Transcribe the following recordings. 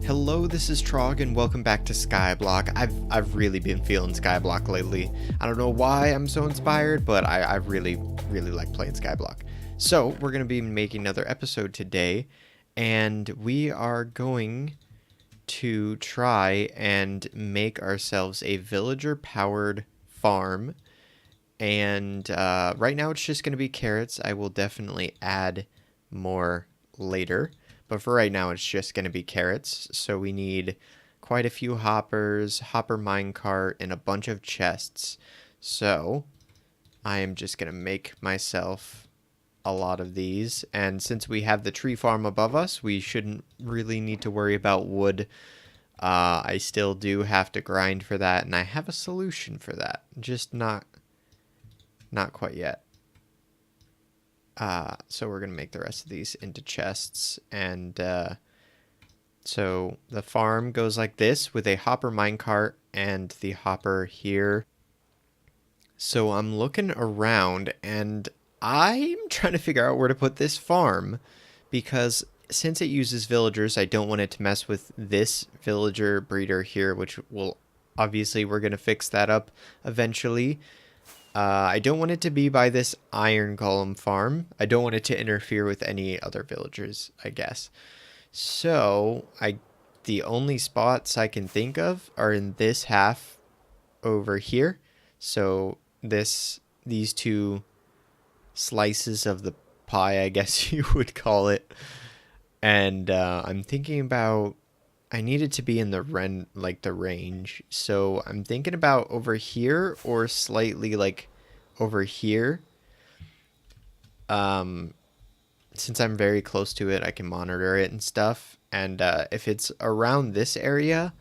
Hello, this is Trog, and welcome back to Skyblock. I've really been feeling Skyblock lately. I don't know why I'm so inspired, but I really like playing Skyblock. So we're gonna be making another episode today, and we are going to try and make ourselves a villager-powered farm. And right now it's just gonna be carrots. I will definitely add more later. But for right now, it's just going to be carrots. So we need quite a few hoppers, hopper minecart, and a bunch of chests. So I am just going to make myself a lot of these. And since we have the tree farm above us, we shouldn't really need to worry about wood. I still do have to grind for that, and I have a solution for that. Just not quite yet. So we're going to make the rest of these into chests. And so the farm goes like this with a hopper minecart and the hopper here. So I'm looking around and I'm trying to figure out where to put this farm, because since it uses villagers, I don't want it to mess with this villager breeder here, which will obviously we're going to fix that up eventually. I don't want it to be by this iron golem farm. I don't want it to interfere with any other villagers, I guess. So, the only spots I can think of are in this half over here. So, these two slices of the pie, I guess you would call it. And I'm thinking about, I need it to be in the range. So I'm thinking about over here or slightly like over here. Since I'm very close to it, I can monitor it and stuff. And if it's around this area,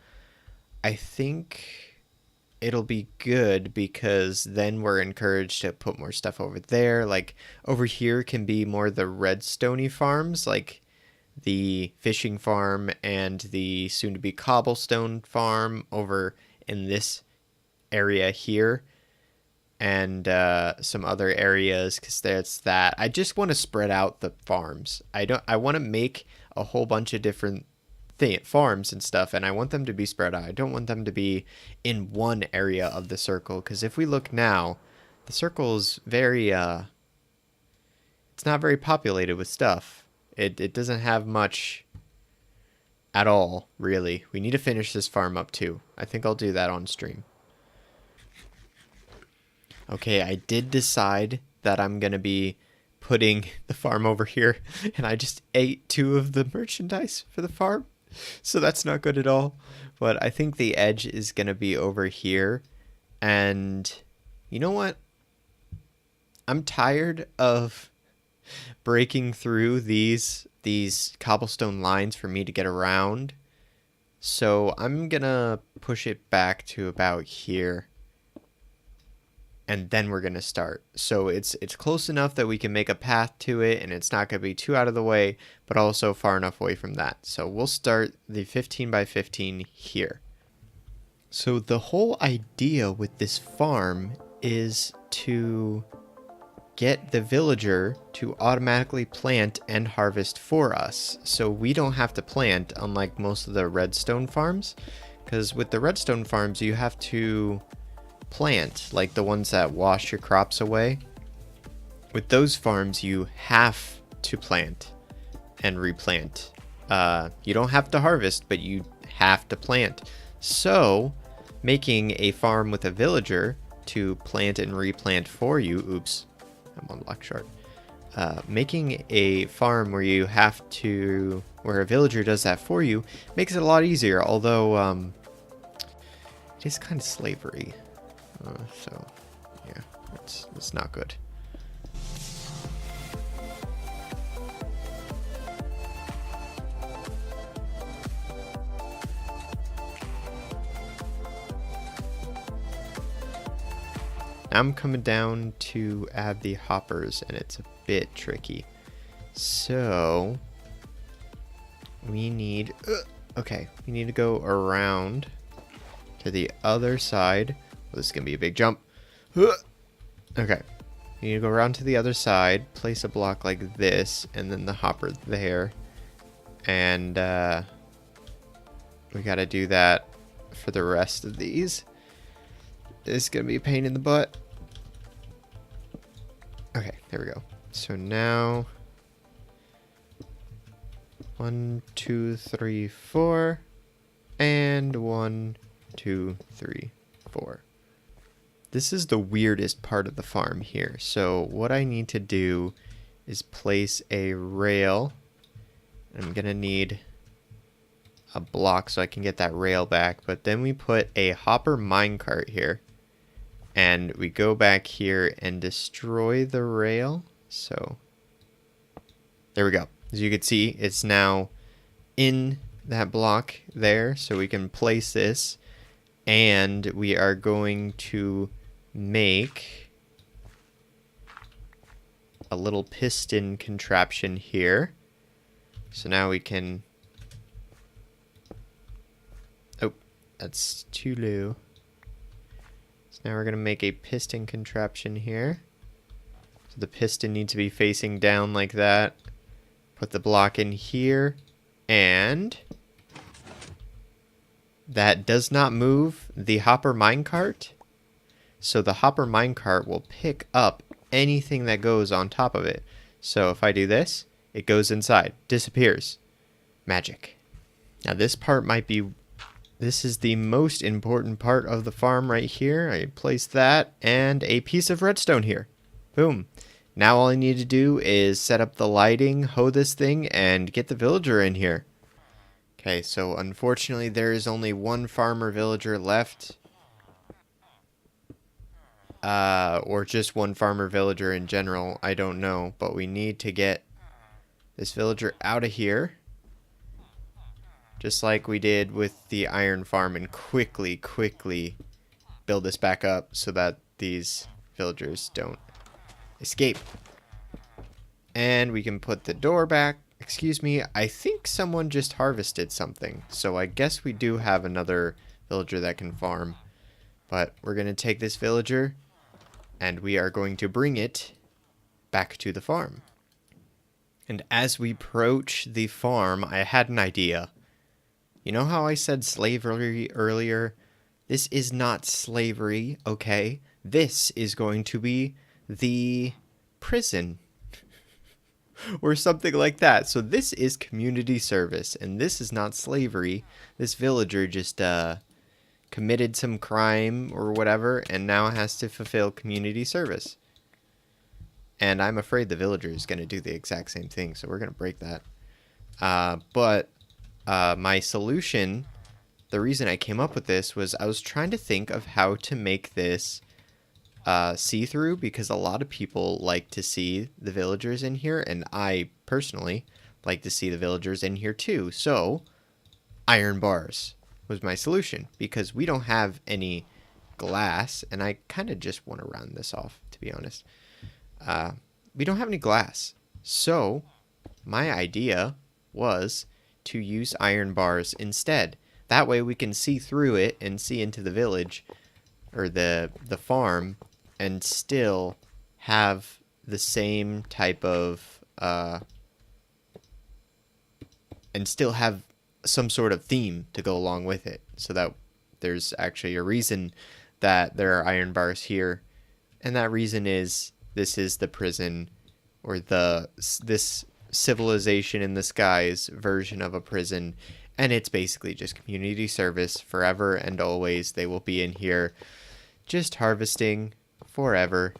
I think it'll be good, because then we're encouraged to put more stuff over there. Like over here can be more the redstone farms, like the fishing farm and the soon-to-be cobblestone farm over in this area here, and some other areas, because there's that. I just want to spread out the farms. I want to make a whole bunch of different farms and stuff, and I want them to be spread out. I don't want them to be in one area of the circle, because if we look now, the circle is very it's not very populated with stuff. It doesn't have much at all, really. We need to finish this farm up, too. I think I'll do that on stream. Okay, I did decide that I'm going to be putting the farm over here, and I just ate 2 of the merchandise for the farm, so that's not good at all. But I think the edge is going to be over here, and you know what? I'm tired of breaking through these cobblestone lines for me to get around, so I'm gonna push it back to about here, and then we're gonna start. So it's close enough that we can make a path to it, and it's not gonna be too out of the way, but also far enough away from that. So we'll start the 15 by 15 here. So the whole idea with this farm is to get the villager to automatically plant and harvest for us, so we don't have to plant, unlike most of the redstone farms. Because with the redstone farms, you have to plant, like the ones that wash your crops away. With those farms, you have to plant and replant. You don't have to harvest, but you have to plant. So making a farm with a villager to plant and replant for you, oops, I'm on block short. Making a farm where you have to, where a villager does that for you, makes it a lot easier. Although it is kind of slavery, so yeah, it's not good. I'm coming down to add the hoppers, and it's a bit tricky. So we need we need to go around to the other side. Well, this is gonna be a big jump. Okay, you need to go around to the other side, place a block like this, and then the hopper there, and we got to do that for the rest of these. This is going to be a pain in the butt. Okay, there we go. So now 1, 2, 3, 4, and 1, 2, 3, 4. This is the weirdest part of the farm here. So what I need to do is place a rail. I'm gonna need a block so I can get that rail back, but then we put a hopper minecart here, and we go back here and destroy the rail. So there we go. As you can see, it's now in that block there, so we can place this, and we are going to make a little piston contraption here. So now we can... Oh, that's too low. So now we're going to make a piston contraption here. So the piston needs to be facing down like that. Put the block in here, and that does not move the hopper minecart. So the hopper minecart will pick up anything that goes on top of it. So if I do this, it goes inside, disappears. Magic. Now this part might be, this is the most important part of the farm right here. I place that and a piece of redstone here. Boom. Now all I need to do is set up the lighting, hoe this thing, and get the villager in here. Okay, so unfortunately there is only one farmer villager left. Or just one farmer villager in general, I don't know. But we need to get this villager out of here. Just like we did with the iron farm, and quickly build this back up so that these villagers don't escape. And we can put the door back. Excuse me, I think someone just harvested something. So I guess we do have another villager that can farm. But we're going to take this villager, and we are going to bring it back to the farm. And as we approach the farm, I had an idea. You know how I said slavery earlier? This is not slavery, okay? This is going to be the prison. Or something like that. So this is community service, and this is not slavery. This villager just committed some crime or whatever, and now has to fulfill community service. And I'm afraid the villager is going to do the exact same thing, so we're going to break that. But my solution, the reason I came up with this was I was trying to think of how to make this see-through, because a lot of people like to see the villagers in here, and I personally like to see the villagers in here too. So iron bars was my solution, because we don't have any glass, and I kind of just want to round this off, to be honest. We don't have any glass, so my idea was to use iron bars instead. That way we can see through it and see into the village, or the farm, and still have the same type of and still have some sort of theme to go along with it, so that there's actually a reason that there are iron bars here, and that reason is this is the prison, or this civilization in the skies version of a prison, and it's basically just community service forever and always. They will be in here just harvesting forever,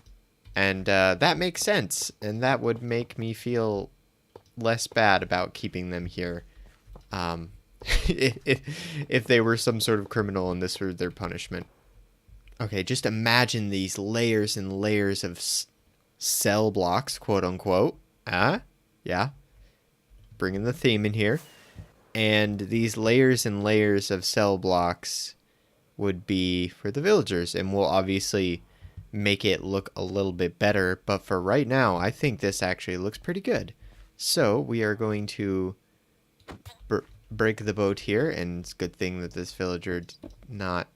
and that makes sense, and that would make me feel less bad about keeping them here. If they were some sort of criminal and this were their punishment. Okay, just imagine these layers and layers of cell blocks, quote unquote. Yeah. Bringing the theme in here. And these layers and layers of cell blocks would be for the villagers, and we'll obviously make it look a little bit better, but for right now, I think this actually looks pretty good. So we are going to break the boat here, and it's a good thing that this villager did not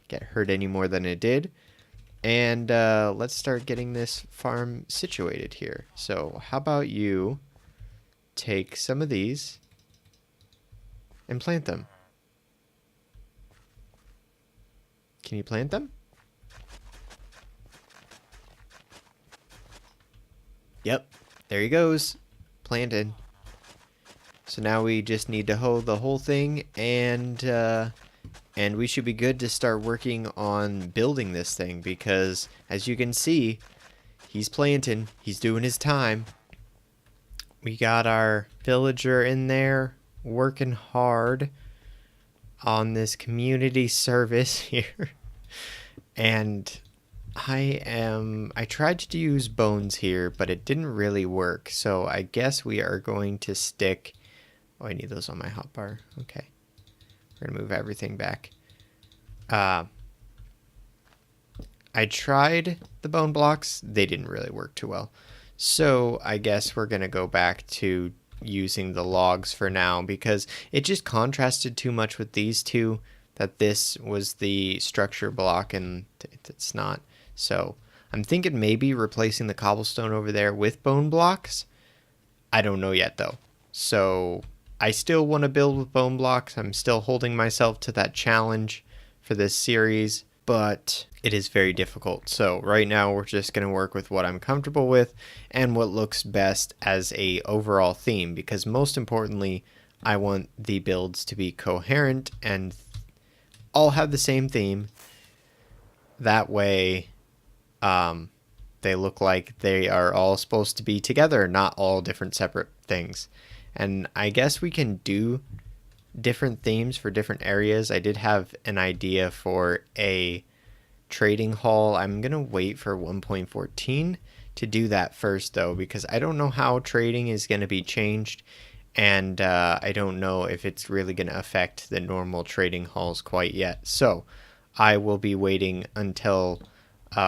get hurt any more than it did. And let's start getting this farm situated here. So how about you take some of these and plant them? Can you plant them? Yep, there he goes. Planted. So now we just need to hoe the whole thing, and we should be good to start working on building this thing, because as you can see, he's planting. He's doing his time. We got our villager in there working hard on this community service here. And I tried to use bones here, but it didn't really work. So I guess we are going to stick. Oh, I need those on my hotbar. Okay. We're going to move everything back. I tried the bone blocks. They didn't really work too well. So I guess we're going to go back to using the logs for now, because it just contrasted too much with these two that this was the structure block and it's not. So I'm thinking maybe replacing the cobblestone over there with bone blocks. I don't know yet though. So I still want to build with bone blocks. I'm still holding myself to that challenge for this series, but it is very difficult. So right now we're just going to work with what I'm comfortable with and what looks best as a overall theme, because most importantly, I want the builds to be coherent and all have the same theme. That way they look like they are all supposed to be together, not all different separate things. And I guess we can do different themes for different areas. I did have an idea for a trading hall. I'm going to wait for 1.14 to do that first though, because I don't know how trading is going to be changed, and I don't know if it's really going to affect the normal trading halls quite yet. So I will be waiting until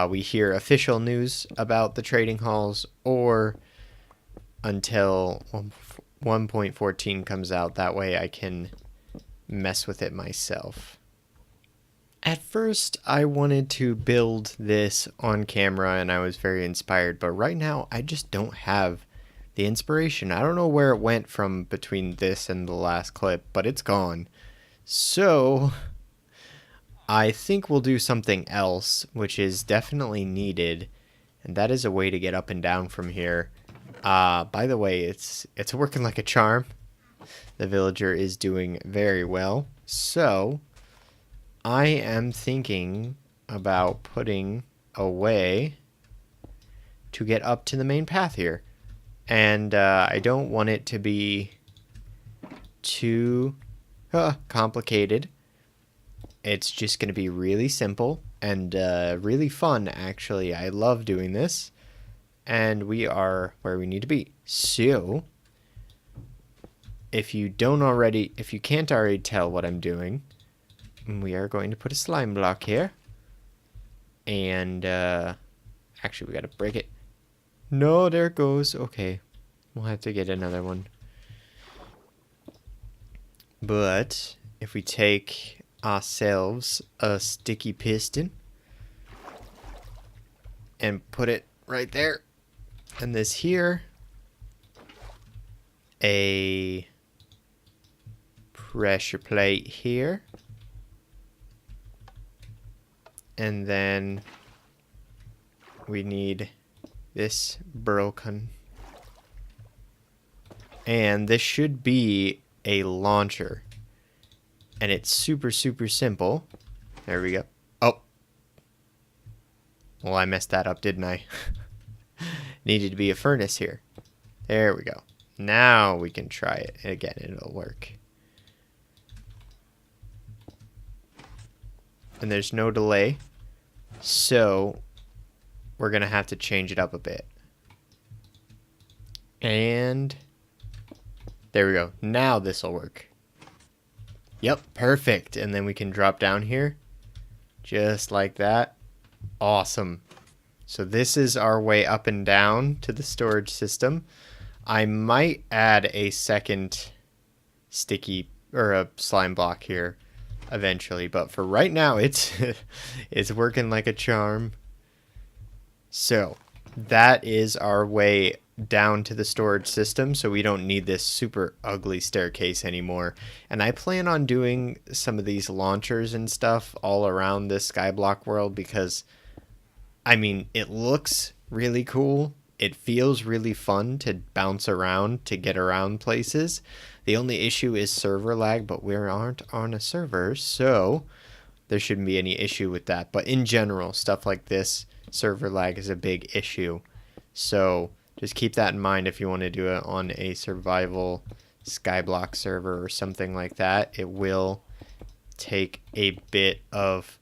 we hear official news about the trading halls, or until 1.14 comes out. That way I can mess with it myself. At first, I wanted to build this on camera and I was very inspired, but right now I just don't have the inspiration. I don't know where it went from between this and the last clip, but it's gone. So I think we'll do something else, which is definitely needed, and that is a way to get up and down from here. By the way, it's working like a charm. The villager is doing very well. So I am thinking about putting a way to get up to the main path here. And I don't want it to be too complicated. It's just going to be really simple and really fun, actually. I love doing this. And we are where we need to be. So if you can't already tell what I'm doing, we are going to put a slime block here. And actually we got to break it. No, there it goes. Okay, we'll have to get another one. But if we take ourselves a sticky piston and put it right there, and this here, a pressure plate here, and then we need this broken, and this should be a launcher, and it's super simple. There we go. Oh, well, I messed that up, didn't I? Needed to be a furnace here. There we go. Now we can try it again. It'll work. And there's no delay, so we're gonna have to change it up a bit. And there we go. Now this will work. Yep, perfect. And then we can drop down here just like that. Awesome. So this is our way up and down to the storage system. I might add a second sticky or a slime block here eventually, but for right now it's working like a charm. So that is our way down to the storage system, so we don't need this super ugly staircase anymore. And I plan on doing some of these launchers and stuff all around this Skyblock world because, I mean, it looks really cool. It feels really fun to bounce around, to get around places. The only issue is server lag, but we aren't on a server, so there shouldn't be any issue with that. But in general, stuff like this, server lag is a big issue. So just keep that in mind if you want to do it on a survival Skyblock server or something like that. It will take a bit of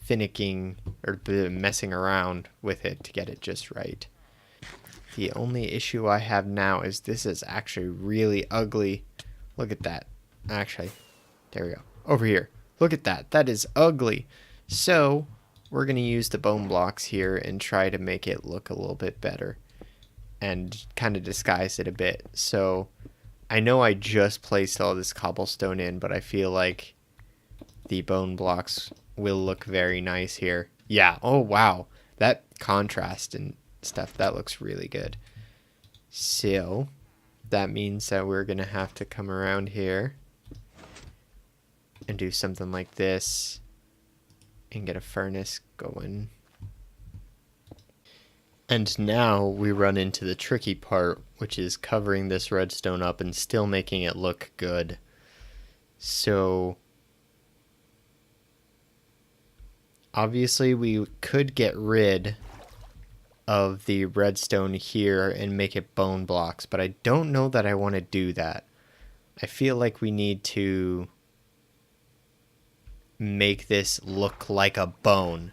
finicking or messing around with it to get it just right. The only issue I have now is this is actually really ugly. Look at that. Actually, there we go. Over here. Look at that. That is ugly. So we're going to use the bone blocks here and try to make it look a little bit better and kind of disguise it a bit. So I know I just placed all this cobblestone in, but I feel like the bone blocks will look very nice here. Yeah. Oh, wow. That contrast and stuff, that looks really good. So that means that we're going to have to come around here and do something like this and get a furnace going. And now we run into the tricky part, which is covering this redstone up and still making it look good. So obviously we could get rid of the redstone here and make it bone blocks, but I don't know that I want to do that. I feel like we need to make this look like a bone.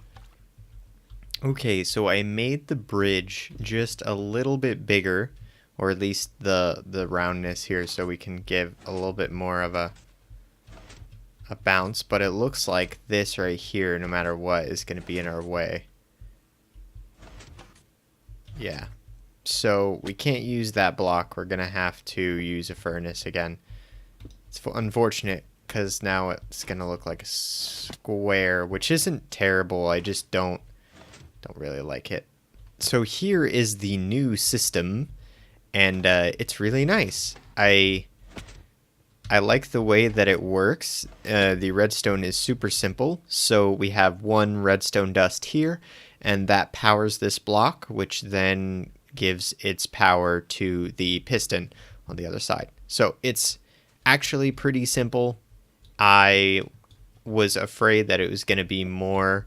Okay, so I made the bridge just a little bit bigger, or at least the roundness here, so we can give a little bit more of a bounce, but it looks like this right here, no matter what, is going to be in our way. Yeah, so we can't use that block. We're going to have to use a furnace again. It's unfortunate because now it's going to look like a square, which isn't terrible. I just don't really like it. So here is the new system, and it's really nice. I like the way that it works. The redstone is super simple. So we have one redstone dust here, and that powers this block, which then gives its power to the piston on the other side. So it's actually pretty simple. I was afraid that it was going to be more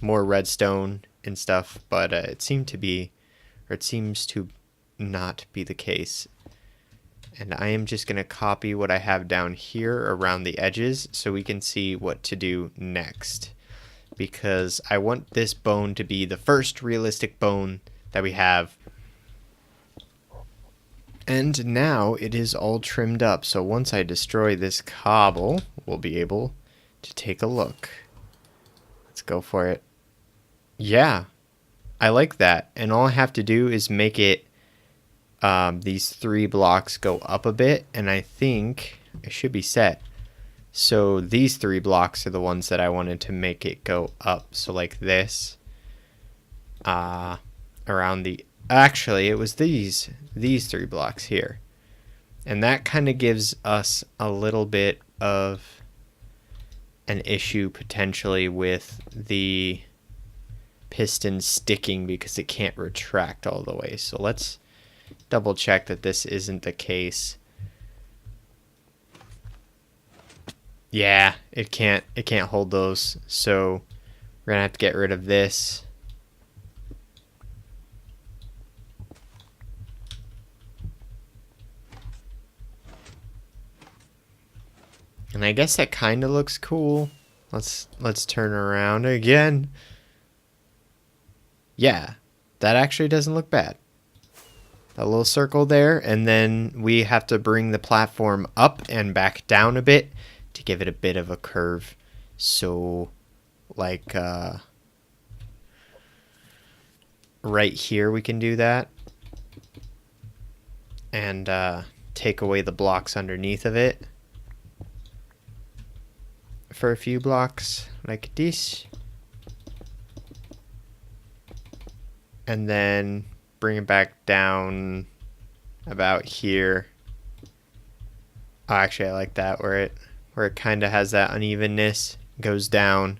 redstone and stuff, but it seemed to be, or it seems to not be the case. And I am just going to copy what I have down here around the edges so we can see what to do next. Because I want this bone to be the first realistic bone that we have. And now it is all trimmed up. So once I destroy this cobble, we'll be able to take a look. Let's go for it. Yeah, I like that. And all I have to do is make it these 3 blocks go up a bit, and I think it should be set. So these 3 blocks are the ones that I wanted to make it go up. So like this, around the, actually it was these 3 blocks here. And that kind of gives us a little bit of an issue potentially with the piston sticking because it can't retract all the way. So let's double check that this isn't the case. Yeah, it can't hold those. So we're gonna have to get rid of this. And I guess that kind of looks cool. Let's turn around again. Yeah, that actually doesn't look bad. A little circle there, and then we have to bring the platform up and back down a bit to give it a bit of a curve. So like right here we can do that and take away the blocks underneath of it for a few blocks like this, and then bring it back down about here. Oh, actually, I like that where it kind of has that unevenness, goes down,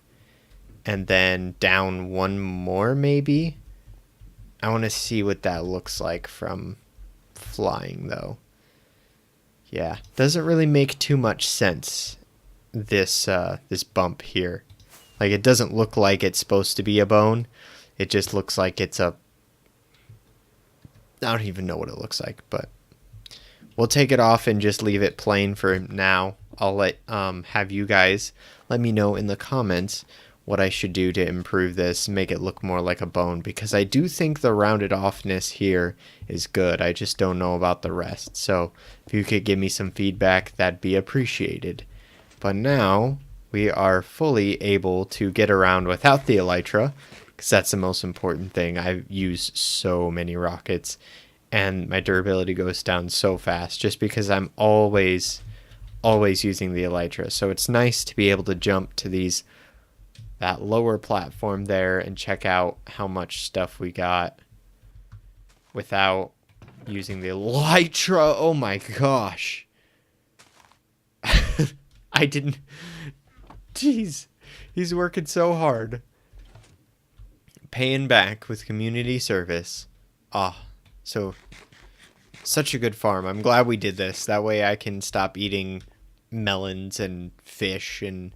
and then down one more maybe. I want to see what that looks like from flying though. Yeah, doesn't really make too much sense, this bump here. Like, it doesn't look like it's supposed to be a bone. It just looks like it's a... I don't even know what it looks like, but we'll take it off and just leave it plain for now. I'll have you guys let me know in the comments what I should do to improve this and make it look more like a bone, because I do think the rounded offness here is good. I just don't know about the rest. So if you could give me some feedback, that'd be appreciated. But now we are fully able to get around without the elytra, because that's the most important thing. I use so many rockets and my durability goes down so fast just because I'm always using the elytra. So it's nice to be able to jump to that lower platform there and check out how much stuff we got without using the elytra. Oh my gosh. I didn't... Jeez. He's working so hard. Paying back with community service. So such a good farm. I'm glad we did this. That way I can stop eating melons and fish, and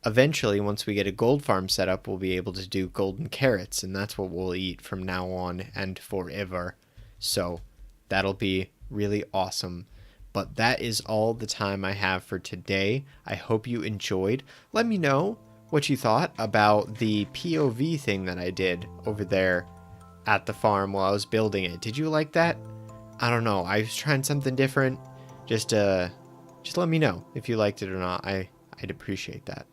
eventually, once we get a gold farm set up, we'll be able to do golden carrots, and that's what we'll eat from now on and forever. So that'll be really awesome. But that is all the time I have for today. I hope you enjoyed. Let me know what you thought about the POV thing that I did over there at the farm while I was building it. Did you like that? I don't know. I was trying something different. Just let me know if you liked it or not. I'd appreciate that.